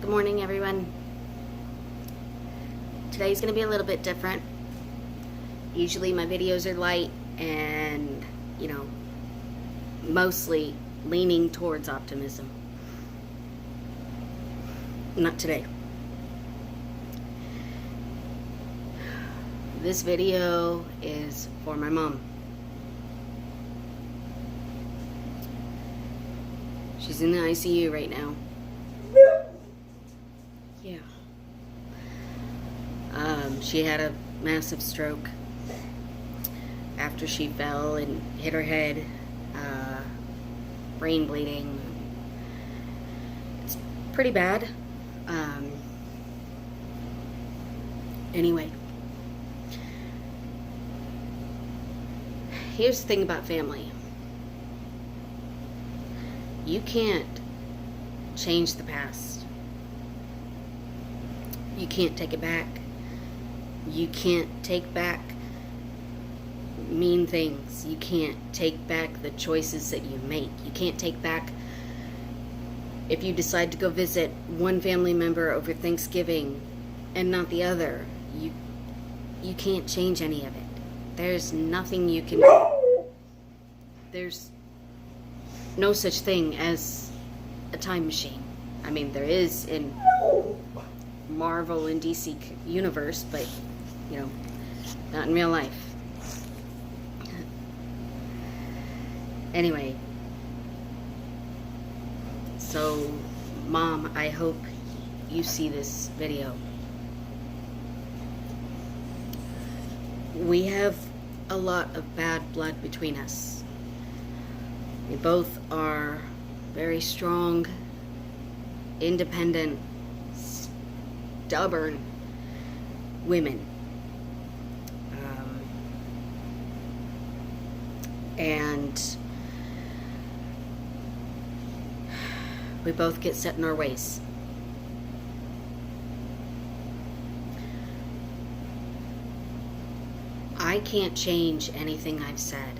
Good morning, everyone. Today's going to be a little bit different. Usually my videos are light and, mostly leaning towards optimism. Not today. This video is for my mom. She's in the ICU right now. Yeah. She had a massive stroke after she fell and hit her head. Brain bleeding. It's pretty bad. Anyway. Here's the thing about family. You can't change the past. You can't take it back. You can't take back mean things. You can't take back the choices that you make. You can't take back if you decide to go visit one family member over Thanksgiving and not the other. You can't change any of it. There's nothing you can do. There's no such thing as a time machine. I mean, there is in Marvel and DC universe, but, not in real life. Anyway, so, Mom, I hope you see this video. We have a lot of bad blood between us. We both are very strong, independent, stubborn women. And we both get set in our ways. I can't change anything I've said.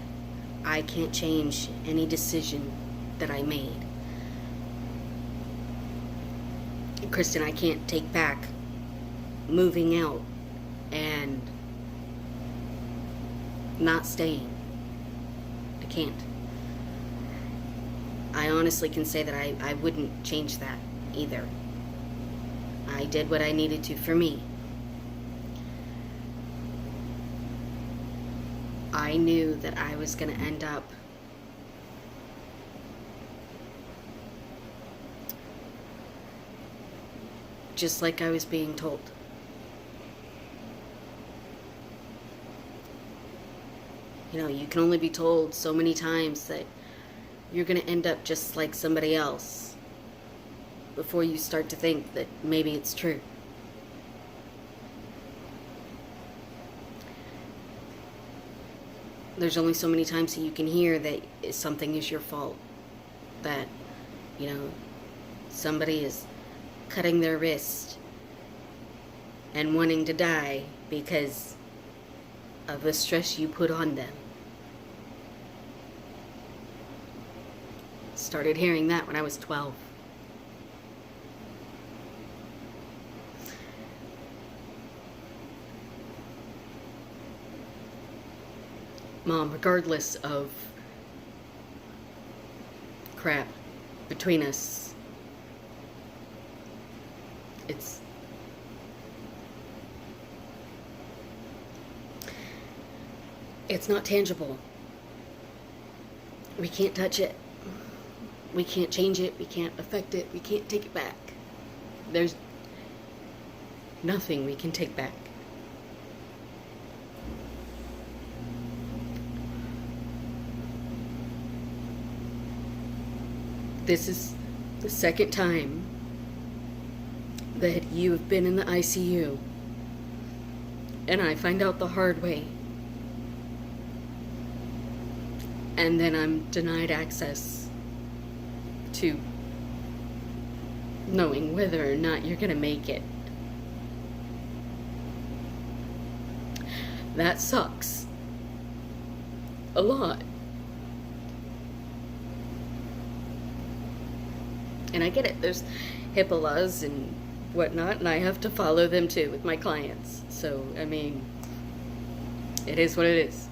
I can't change any decision that I made. Kristen, I can't take back moving out and not staying. I can't. I honestly can say that I wouldn't change that either. I did what I needed to for me. I knew that I was going to end up just like I was being told. You can only be told so many times that you're going to end up just like somebody else before you start to think that maybe it's true. There's only so many times that you can hear that something is your fault. That, somebody is cutting their wrist and wanting to die because of the stress you put on them. Started hearing that when I was 12. Mom, regardless of crap between us, it's not tangible. We can't touch it. We can't change it. We can't affect it. We can't take it back. There's nothing we can take back. This is the second time that you have been in the ICU, and I find out the hard way. And then I'm denied access to knowing whether or not you're going to make it. That sucks. A lot. And I get it. There's HIPAA laws and whatnot, and I have to follow them too with my clients. So, I mean, it is what it is.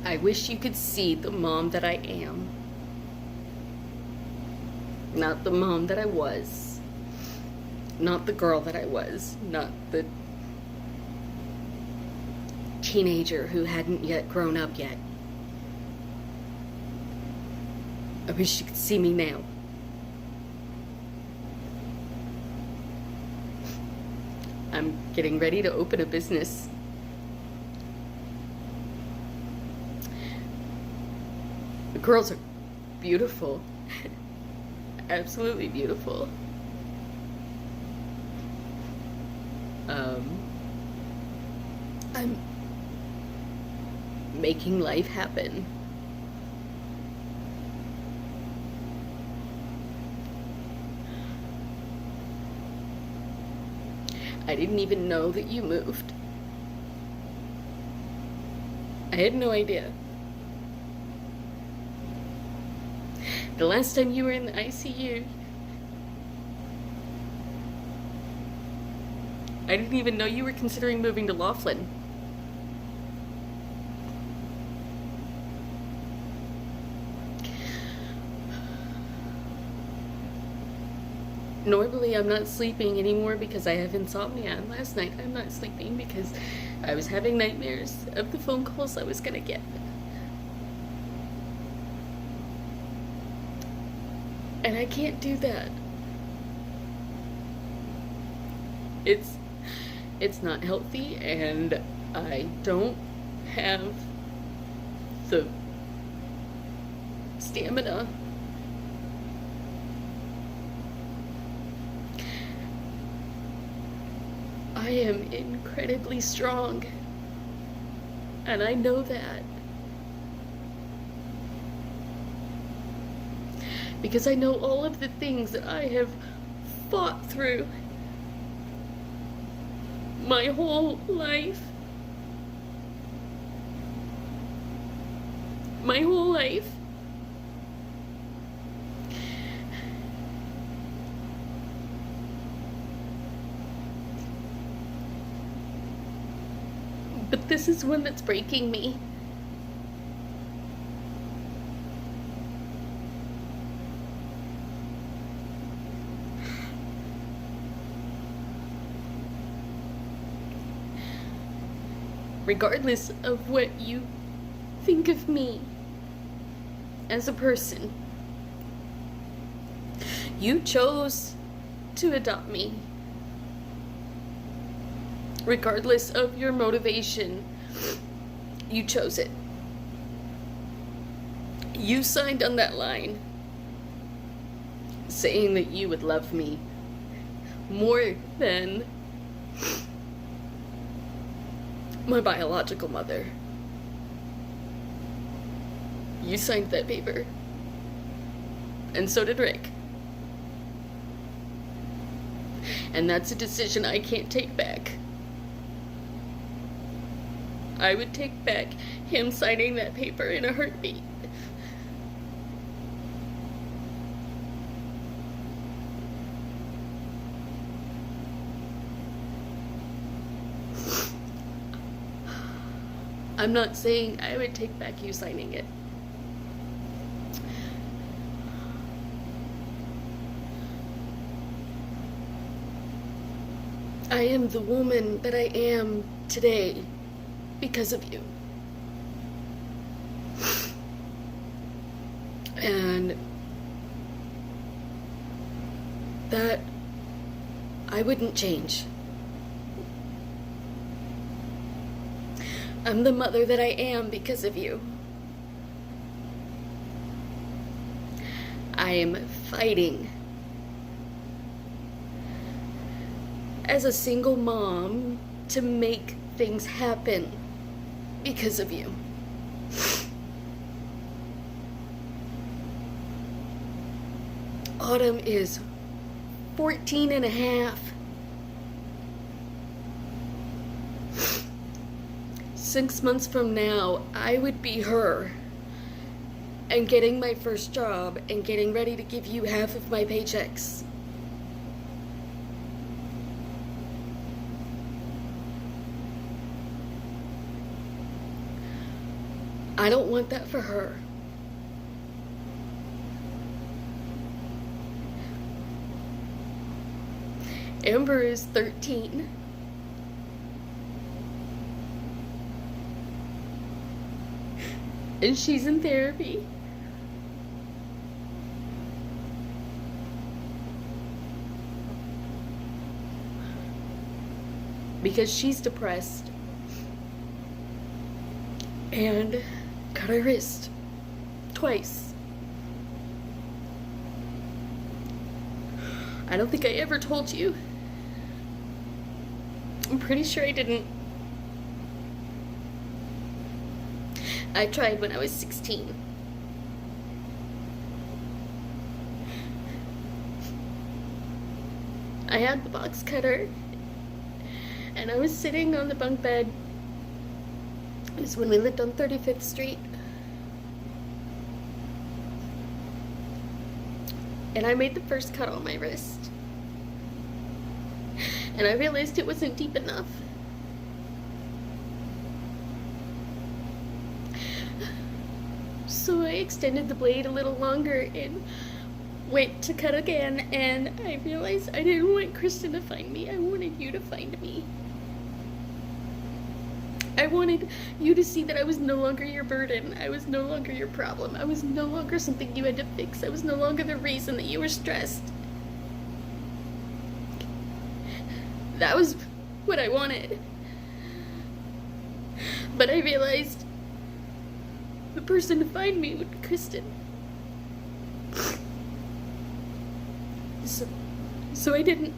I wish you could see the mom that I am. Not the mom that I was. Not the girl that I was. Not the teenager who hadn't yet grown up yet. I wish you could see me now. I'm getting ready to open a business. The girls are beautiful. Absolutely beautiful. I'm making life happen. I didn't even know that you moved. I had no idea. The last time you were in the ICU, I didn't even know you were considering moving to Laughlin. Normally I'm not sleeping anymore because I have insomnia, and last night I'm not sleeping because I was having nightmares of the phone calls I was gonna get. And I can't do that. It's not healthy, and I don't have the stamina. I am incredibly strong, and I know that. Because I know all of the things that I have fought through my whole life. My whole life. But this is one that's breaking me. Regardless of what you think of me as a person, you chose to adopt me. Regardless of your motivation, you chose it. You signed on that line saying that you would love me more than my biological mother. You signed that paper. And so did Rick. And that's a decision I can't take back. I would take back him signing that paper in a heartbeat. I'm not saying I would take back you signing it. I am the woman that I am today because of you. And that I wouldn't change. I'm the mother that I am because of you. I am fighting as a single mom to make things happen because of you. Autumn is 14 and a half. 6 months from now, I would be her and getting my first job and getting ready to give you half of my paychecks. I don't want that for her. Amber is 13. And she's in therapy. Because she's depressed. And cut her wrist. Twice. I don't think I ever told you. I'm pretty sure I didn't. I tried when I was 16. I had the box cutter, and I was sitting on the bunk bed. It was when we lived on 35th Street. And I made the first cut on my wrist. And I realized it wasn't deep enough. So I extended the blade a little longer and went to cut again, and I realized I didn't want Kristen to find me. I wanted you to find me. I wanted you to see that I was no longer your burden. I was no longer your problem. I was no longer something you had to fix. I was no longer the reason that you were stressed. That was what I wanted. But I realized the person to find me would be Kristen. So I didn't.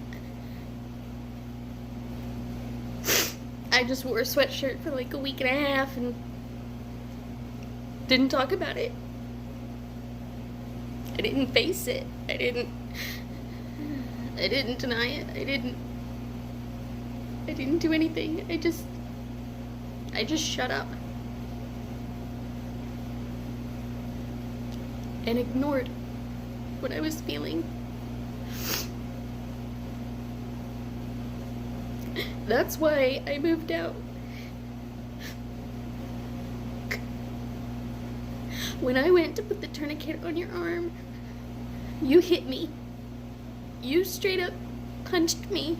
I just wore a sweatshirt for like a week and a half and didn't talk about it. I didn't face it. I didn't deny it. I didn't do anything. I just shut up and ignored what I was feeling. That's why I moved out. When I went to put the tourniquet on your arm, you hit me. You straight up punched me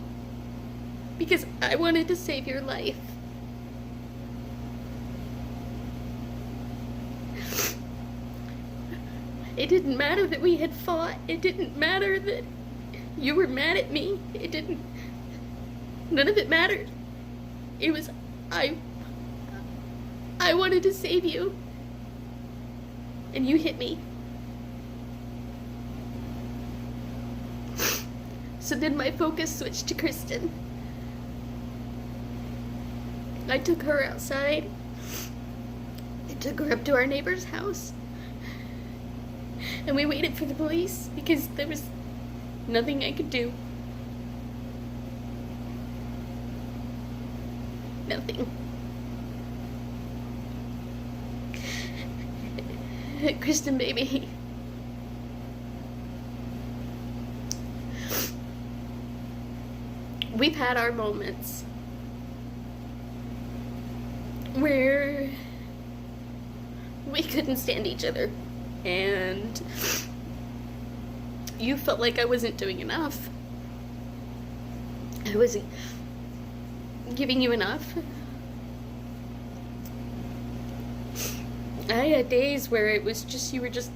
because I wanted to save your life. It didn't matter that we had fought. It didn't matter that you were mad at me. None of it mattered. It was, I wanted to save you. And you hit me. So then my focus switched to Kristen. I took her outside. I took her up to our neighbor's house. And we waited for the police because there was nothing I could do. Nothing. Kristen, baby. We've had our moments where we couldn't stand each other, and you felt like I wasn't doing enough. I wasn't giving you enough. I had days where it was just, you were just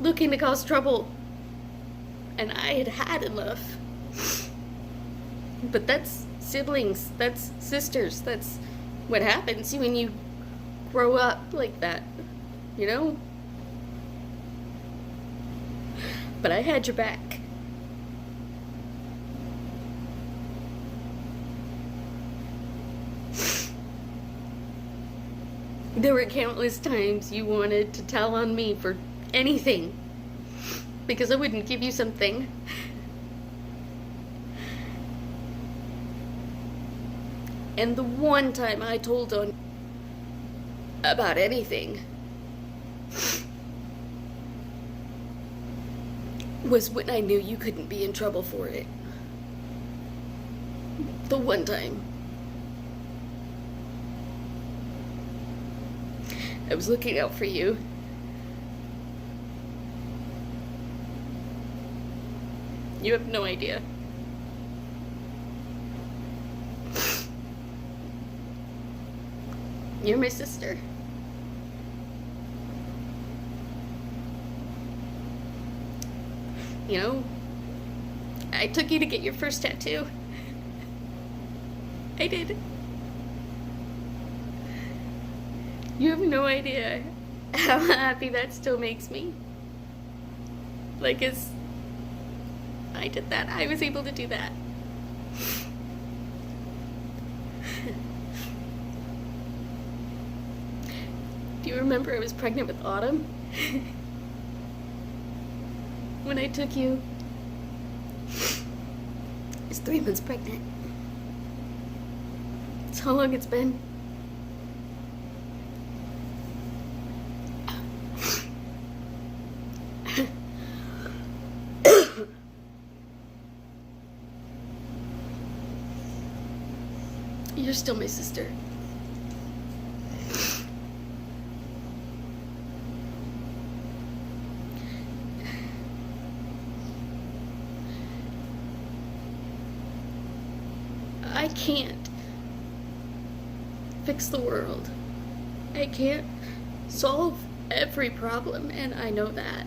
looking to cause trouble, and I had had enough. But that's siblings, that's sisters, that's what happens when you grow up like that, you know? But I had your back. There were countless times you wanted to tell on me for anything because I wouldn't give you something. And the one time I told on, about anything was when I knew you couldn't be in trouble for it. The one time. I was looking out for you. You have no idea. You're my sister. You know, I took you to get your first tattoo. I did. You have no idea how happy that still makes me. Like, as I did that, I was able to do that. Do you remember I was pregnant with Autumn? When I took you, I was 3 months pregnant. That's how long it's been. You're still my sister. I can't fix the world. I can't solve every problem, and I know that.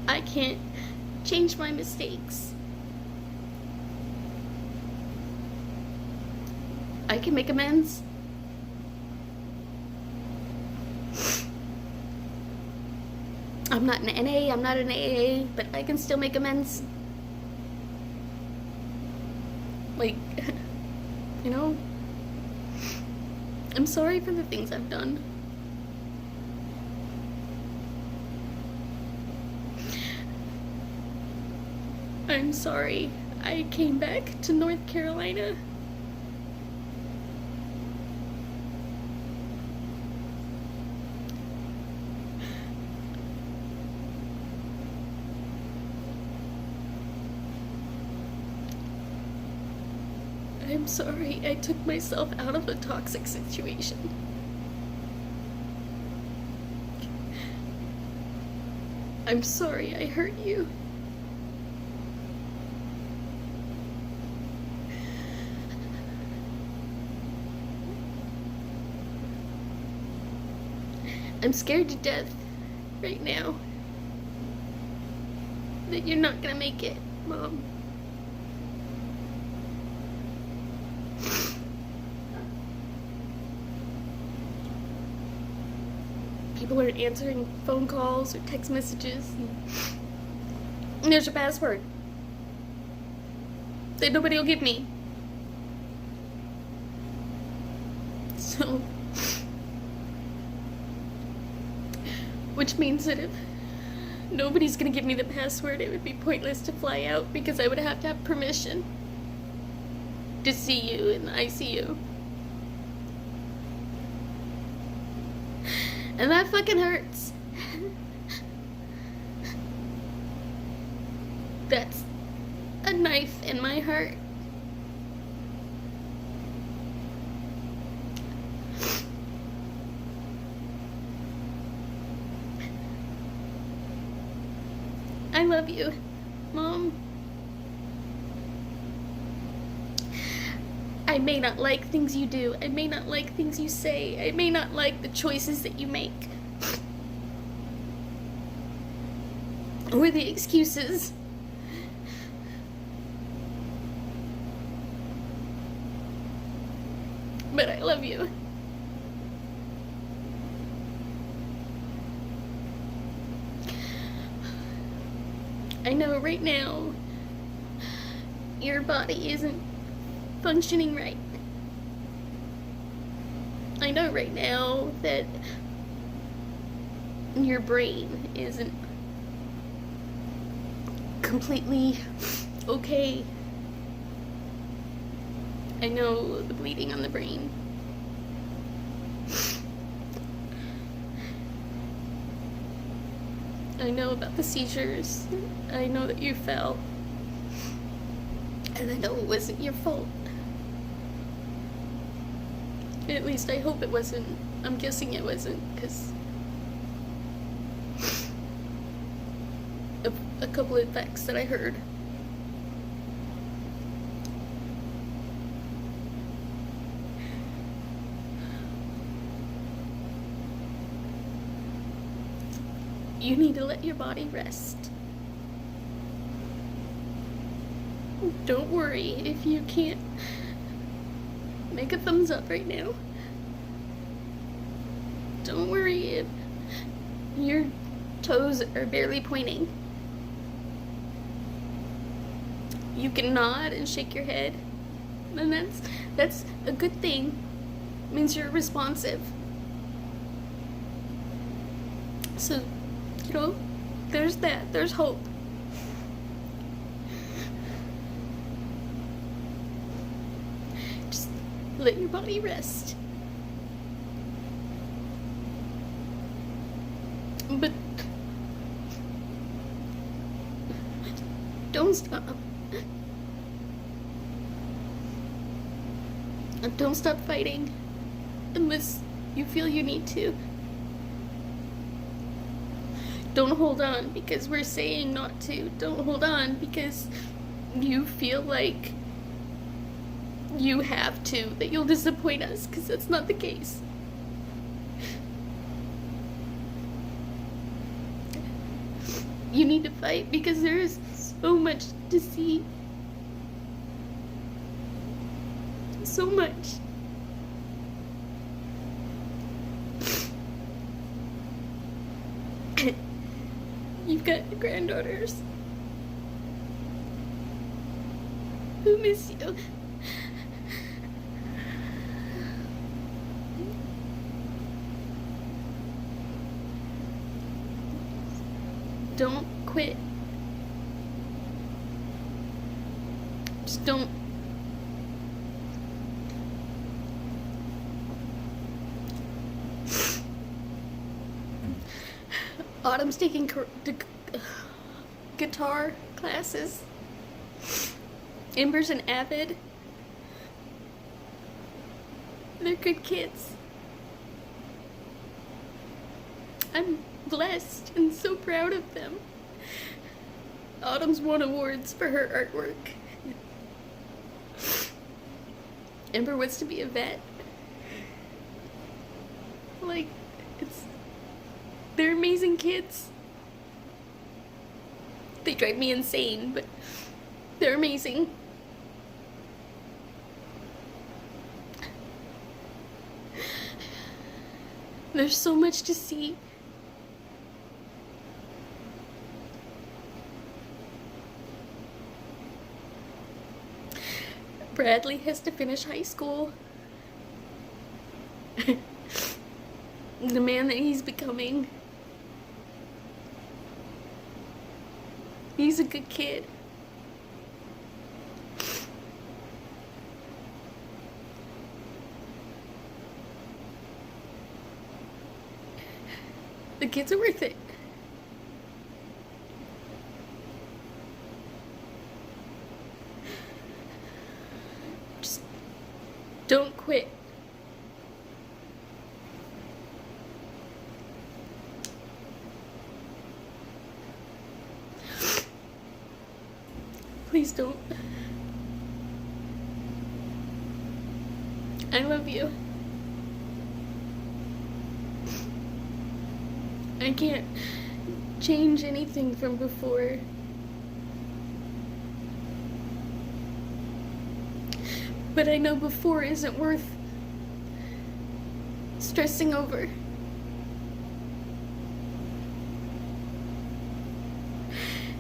I can't change my mistakes. I can make amends. I'm not an NA, I'm not an AA, but I can still make amends. Like, you know, I'm sorry for the things I've done. I'm sorry I came back to North Carolina. I'm sorry I took myself out of a toxic situation. I'm sorry I hurt you. I'm scared to death right now that you're not gonna make it, Mom. People are answering phone calls or text messages, and there's a password that nobody will give me. So, which means that if nobody's gonna give me the password, it would be pointless to fly out because I would have to have permission to see you in the ICU. And that fucking hurts. That's a knife in my heart. I love you, Mom. I may not like things you do. I may not like things you say. I may not like the choices that you make. Or the excuses. But I love you. I know right now your body isn't functioning right. I know right now that your brain isn't completely okay. I know the bleeding on the brain. I know about the seizures. I know that you fell. And I know it wasn't your fault. At least I hope it wasn't. I'm guessing it wasn't, because of a couple of facts that I heard. You need to let your body rest. Don't worry if you can't make a thumbs up right now. Don't worry if your toes are barely pointing. You can nod and shake your head, and that's a good thing. It means you're responsive. So, you know, there's that. There's hope. Just let your body rest. But don't stop. Don't stop fighting unless you feel you need to. Don't hold on because we're saying not to. Don't hold on because you feel like you have to, that you'll disappoint us, because that's not the case. You need to fight because there is so much to see. So much. You've got granddaughters who miss you. Don't quit. Just don't. Autumn's taking guitar classes. Ember's an avid. They're good kids. I'm blessed and so proud of them. Autumn's won awards for her artwork. Ember wants to be a vet. Like, they're amazing kids. They drive me insane, but they're amazing. There's so much to see. Bradley has to finish high school. The man that he's becoming. He's a good kid. The kids are worth it. Just don't quit. Please don't. I love you. I can't change anything from before. But I know before isn't worth stressing over.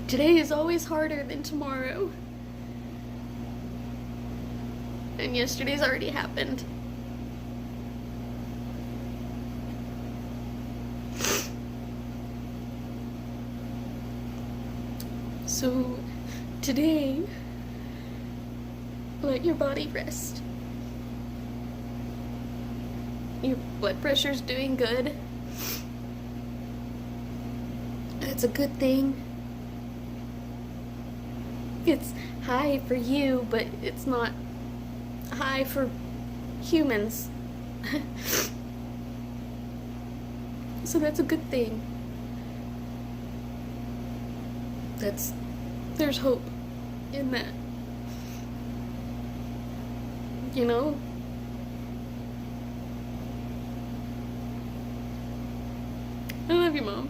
Today is always harder than tomorrow. And yesterday's already happened. So today, let your body rest. Your blood pressure's doing good. That's a good thing. It's high for you, but it's not high for humans. So that's a good thing. There's hope in that. You know? I love you, Mom.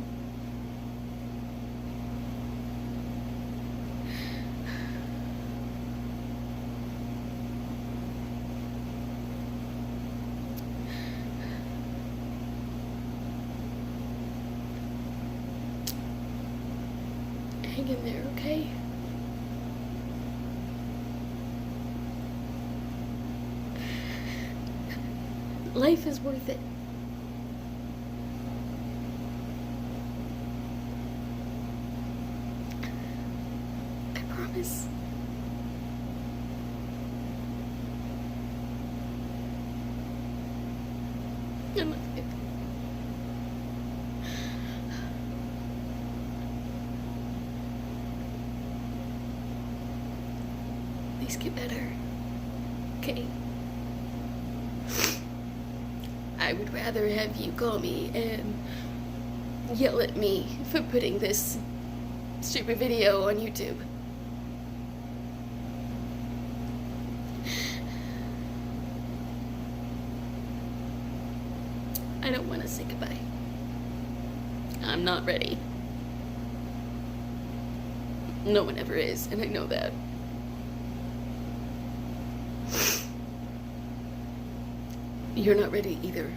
Hang in there, okay? Life is worth it. I promise. I love you. Please get better. Okay? I would rather have you call me and yell at me for putting this stupid video on YouTube. I don't want to say goodbye. I'm not ready. No one ever is, and I know that. You're not ready either.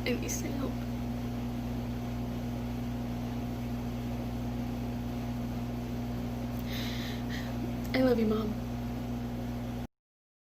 At least I hope. I love you, Mom.